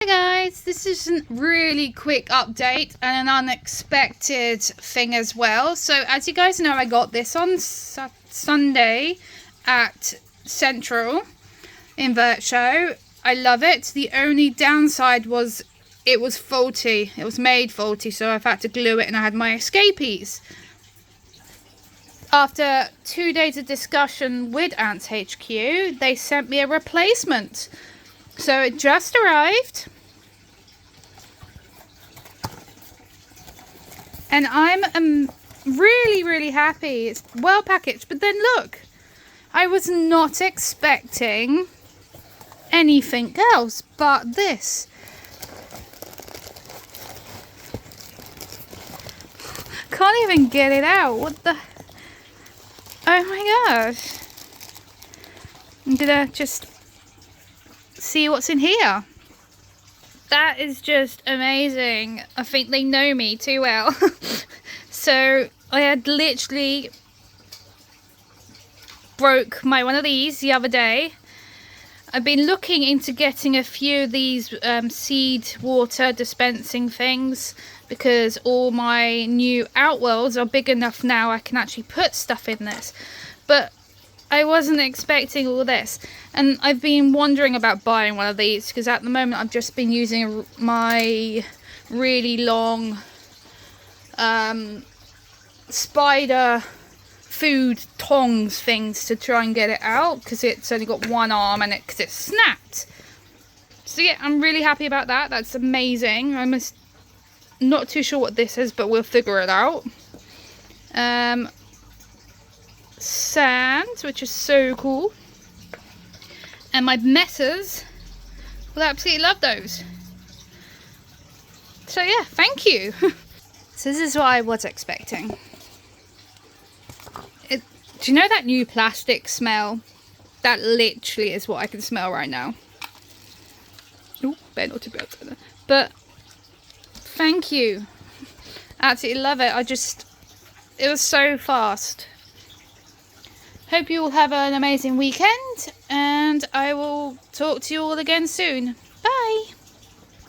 Hi guys, this is a really quick update and an unexpected thing as well. So as you guys know, I got this on Sunday at Central in Virtual. I love it. The only downside was it was faulty. It was made faulty, so I've had to glue it and I had my escapees. After 2 days of discussion with Ants HQ, they sent me a replacement. So it just arrived. And I'm really happy. It's well packaged. But then look, I was not expecting anything else but this. Can't even get it out. What the... Oh my gosh. I'm gonna just see what's in here. That is just amazing. I think they know me too well. So I had literally broke one of these the other day. I've been looking into getting a few of these seed water dispensing things because all my new outworlds are big enough now I can actually put stuff in this. But I wasn't expecting all this, and I've been wondering about buying one of these because at the moment I've just been using my really long spider food tongs things to try and get it out because it's only got one arm and because it snapped. So yeah, I'm really happy about that. That's amazing. I'm not too sure what this is, but we'll figure it out. Sand, which is so cool, and my metas will absolutely love those. So yeah, thank you. So this is what I was expecting. Do you know that new plastic smell? That literally is what I can smell right now. Oh, better not to be outside there. But thank you. Absolutely love it. It was so fast. Hope you all have an amazing weekend, and I will talk to you all again soon. Bye!